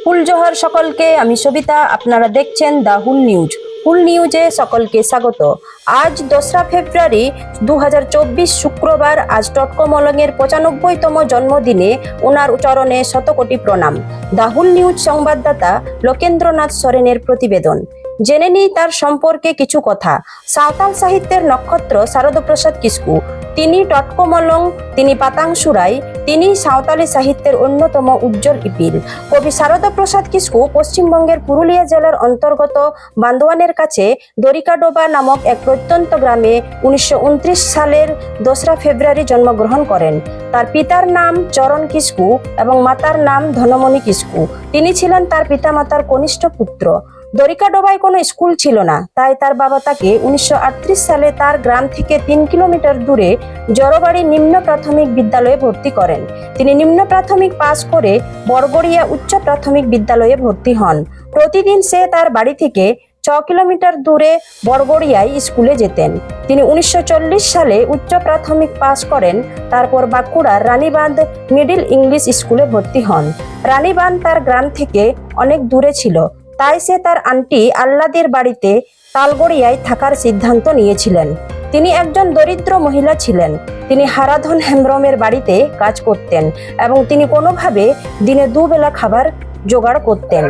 হুল জোহার সকলকে, আমি সবিতা। আপনারা দেখছেন দ্য হুল নিউজ। হুল নিউজে সকলকে স্বাগত। আজ 2রা ফেব্রুয়ারি 2024 শুক্রবার। আজ টটকো মলঙের 95তম জন্মদিনে ওনার চরণে শতকোটি প্রণাম। দ্য হুল নিউজ সংবাদদাতা লোকেন্দ্রনাথ সরেনের প্রতিবেদন। জেনে নিই তার সম্পর্কে কিছু কথা। সাঁওতাল সাহিত্যের নক্ষত্র শারদপ্রসাদ কিস্কু। তিনি টটকো মলং, তিনি পাতাংশুরাই, তিনি সাঁওতালি সাহিত্যের অন্যতম উজ্জ্বল ইপিল। কবি শারদপ্রসাদ কিস্কু পশ্চিমবঙ্গের পুরুলিয়া জেলার অন্তর্গত বান্দোয়ানের কাছে দরিকাডোবা নামক এক প্রত্যন্ত গ্রামে 1929 সালের 2রা ফেব্রুয়ারি জন্মগ্রহণ করেন। তার পিতার নাম চরণ কিস্কু এবং মাতার নাম ধনমণি কিস্কু। তিনি ছিলেন তার পিতামাতার কনিষ্ঠ পুত্র। দরিকাডোবায় কোনো স্কুল ছিল না, তাই তার বাবা তাকে 1938 সালে তার গ্রাম থেকে 3 কিলোমিটার দূরে জড়বাড়ি নিম্ন প্রাথমিক বিদ্যালয়ে ভর্তি করেন। তিনি নিম্ন প্রাথমিক পাস করে বরগড়িয়া উচ্চ প্রাথমিক বিদ্যালয়ে ভর্তি হন। প্রতিদিন সে তার বাড়ি থেকে 6 কিলোমিটার দূরে বরগড়িয়ায় স্কুলে যেতেন। তিনি 1940 সালে উচ্চ প্রাথমিক পাস করেন। তারপর বাঁকুড়ার রানীবাঁধ মিডিল ইংলিশ স্কুলে ভর্তি হন। রানীবাঁধ তার গ্রাম থেকে অনেক দূরে ছিল, তাই সে তার আন্টি আহ্লাদের বাড়িতে তালগড়িয়ায় থাকার সিদ্ধান্ত নিয়েছিলেন। তিনি একজন দরিদ্র মহিলা ছিলেন। তিনি হারাধন হেমব্রমের বাড়িতে কাজ করতেন এবং তিনি কোনোভাবে দিনে দুবেলা খাবার জোগাড় করতেন।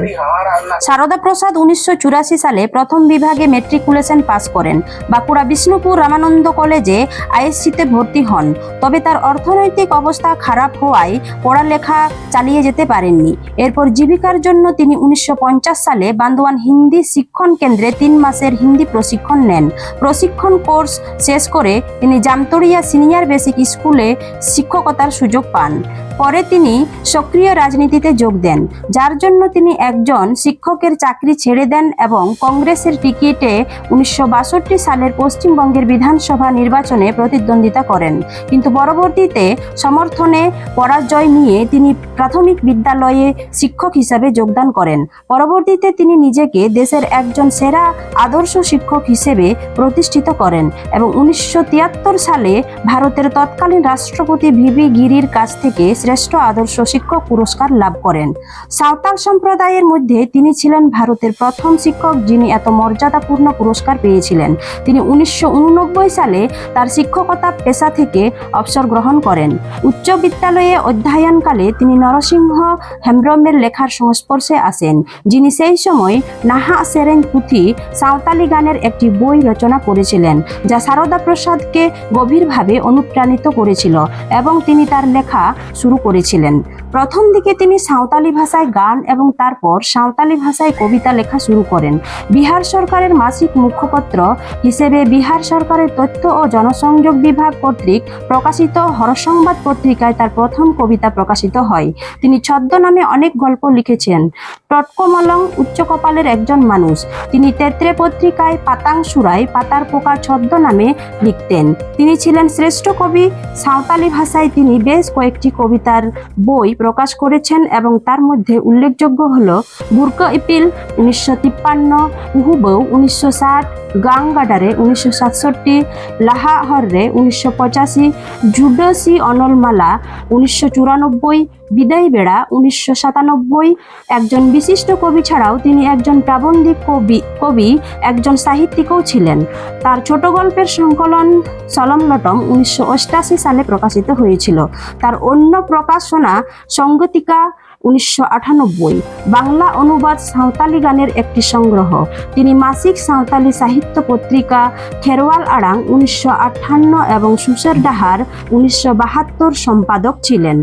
শারদাপ্রসাদ 1984 সালে প্রথম বিভাগে ম্যাট্রিকুলেশন পাস করেন। বাঁকুড়া বিষ্ণুপুর রামানন্দ কলেজে আইএসসিতে ভর্তি হন। তবে তার অর্থনৈতিক অবস্থা খারাপ হওয়ায় পড়ালেখা চালিয়ে যেতে পারেননি। এরপর জীবিকার জন্য তিনি 1950 সালে বান্দোয়ান হিন্দি শিক্ষণ কেন্দ্রে 3 মাসের হিন্দি প্রশিক্ষণ নেন। প্রশিক্ষণ কোর্স শেষ করে তিনি জামতড়িয়া সিনিয়র বেসিক স্কুলে শিক্ষকতার সুযোগ পান। পরে তিনি সক্রিয় রাজনীতিতে যোগ দেন, যার জন্য তিনি একজন শিক্ষকের চাকরি ছেড়ে দেন এবং কংগ্রেসের টিকিটে 1962 সালের পশ্চিমবঙ্গের বিধানসভা নির্বাচনে প্রতিদ্বন্দ্বিতা করেন। কিন্তু পরবর্তীতে সমর্থনে পরাজয় নিয়ে তিনি প্রাথমিক বিদ্যালয়ে শিক্ষক হিসাবে যোগদান করেন। পরবর্তীতে তিনি নিজেকে দেশের একজন সেরা আদর্শ শিক্ষক হিসেবে প্রতিষ্ঠিত করেন এবং 1973 সালে ভারতের তৎকালীন রাষ্ট্রপতি ভিভি গিরির কাছ থেকে শ্রেষ্ঠ আদর্শ শিক্ষক পুরস্কার লাভ করেন। সাঁওতাল সম্প্রদায়ের মধ্যে তিনি ছিলেন ভারতের প্রথম শিক্ষক যিনি এত মর্যাদাপূর্ণ পুরস্কার পেয়েছিলেন। তিনি 1989 সালে তার শিক্ষকতা পেশা থেকে অবসর গ্রহণ করেন। উচ্চ বিদ্যালয়ে অধ্যয়নকালে তিনি নরসিংহ হেমব্রমের লেখার সংস্পর্শে আসেন, যিনি সেই সময় নাহা সেরেন পুঁথি সাঁওতালি গানের একটি বই রচনা করেছিলেন, যা শারদাপ্রসাদকে গভীরভাবে অনুপ্রাণিত করেছিল এবং তিনি তার লেখা শুরু করেছিলেন। প্রথম দিকে তিনি সাঁওতালি ভাষায় গান এবং তারপর সাঁওতালি ভাষায় কবিতা লেখা শুরু করেন। বিহার সরকারের মাসিক মুখপত্র হিসেবে বিহার সরকারের তথ্য ও জনসংযোগ বিভাগ কর্তৃক প্রকাশিত হরসংবাদ পত্রিকায় তার প্রথম কবিতা প্রকাশিত হয়। তিনি ছদ্মনামে অনেক গল্প লিখেছেন। টটকো মলং উচ্চ কপালের একজন মানুষ। তিনি তেত্রে পত্রিকায় পাতাংশুরাই পাতার পোকা ছদ্মনামে লিখতেন। তিনি ছিলেন শ্রেষ্ঠ কবি। সাঁওতালি ভাষায় তিনি বেশ কয়েকটি কবিতার বই প্রকাশ করেছেন এবং তার মধ্যে উল্লেখযোগ্য হল বুর্ক ইপিল 1953, উহুবৌ 1960, গাংগাডারে 1967, লাহাহররে 1985, জুডসি অনলমালা 1994, বিদায় বেড়া 1997। একজন বিশিষ্ট কবি ছাড়াও তিনি একজন প্রাবন্ধিক কবি একজন সাহিত্যিকও ছিলেন। তার ছোট গল্পের সংকলন সলমলটম 1988 সালে প্রকাশিত হয়েছিল। তার অন্য প্রকাশনা সংগতিকা 1998, বাংলা অনুবাদ সাঁওতালি গানের একটি সংগ্রহ। তিনি মাসিক সাঁওতালি সাহিত্য পত্রিকা খেরওয়াল আড়াং 1958 এবং সুসের ডাহার 1972 সম্পাদক ছিলেন।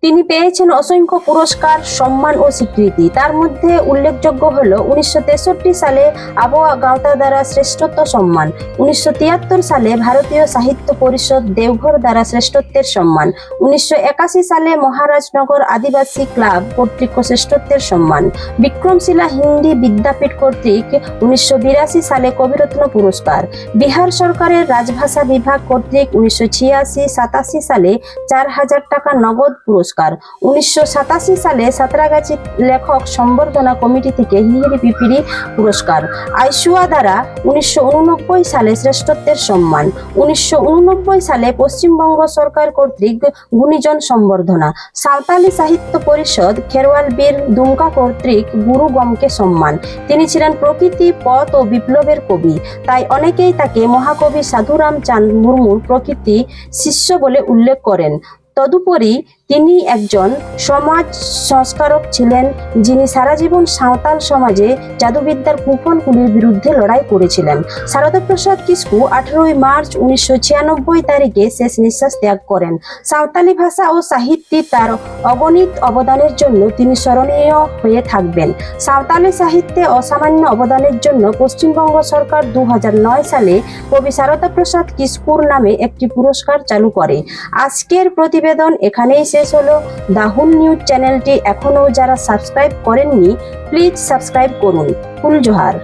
তিনি পেয়েছেন অসংখ্য পুরস্কার, সম্মান ও স্বীকৃতি। তার মধ্যে উল্লেখযোগ্য হল 1963 সালে আবহাওয়া গাঁওতা দ্বারা শ্রেষ্ঠত্ব সম্মান, 1973 সালে ভারতীয় সাহিত্য পরিষদ দেওঘর দ্বারা শ্রেষ্ঠত্বের সম্মান, 1981 সালে মহারাজনগর আদিবাসী ক্লাব কর্তৃক শ্রেষ্ঠত্বের সম্মান, বিক্রমশিলা হিন্দি বিদ্যাপীঠ কর্তৃক 1982 সালে কবিরত্ন পুরস্কার, বিহার সরকারের রাজভাষা বিভাগ কর্তৃক 1986-87 সালে 4000 টাকা নগদ পুরস্কার, পুরস্কার। 1987 সালে সাঁতরাগাছি লেখক সম্বর্ধনা কমিটি থেকে হিহিরি পিপিড়ি পুরস্কার। আইসুয়া দ্বারা 1989 সালে শ্রেষ্ঠত্বের সম্মান। 1989 সালে পশ্চিমবঙ্গ সরকার কর্তৃক গুণীজন সম্বর্ধনা। সাঁওতালি সাহিত্য পরিষদ খেরওয়াল বীর দুমকা কর্তৃক গুরু গমকে সম্মান। তিনি ছিলেন প্রকৃতি, পথ ও বিপ্লবের কবি, তাই অনেকেই তাকে মহাকবি সাধুরাম চাঁদ মুর্মুর প্রকৃতি শিষ্য বলে উল্লেখ করেন। তদুপরি তিনি একজন সমাজ সংস্কারক ছিলেন, যিনি সারা জীবন সাঁওতাল সমাজে জাদুবিদ্যার কুফলগুলির বিরুদ্ধে লড়াই করেছিলেন। শারদা প্রসাদ কিস্কু 18 মার্চ 1996 তারিখে শেষ নিঃশ্বাস ত্যাগ করেন। সাঁওতালি ভাষা ও সাহিত্যে তার অগণিত অবদানের জন্য তিনি স্মরণীয় হয়ে থাকবেন। সাঁওতালি সাহিত্যে অসামান্য অবদানের জন্য পশ্চিমবঙ্গ সরকার 2009 সালে কবি শারদা প্রসাদ কিস্কুর নামে একটি পুরস্কার চালু করে। আজকের প্রতিবেদন এখানেই শেষ হলো। দ্য হুল নিউজ চ্যানেলটি এখনও যারা সাবস্ক্রাইব করেননি, প্লিজ সাবস্ক্রাইব করুন। ফুল জোহার।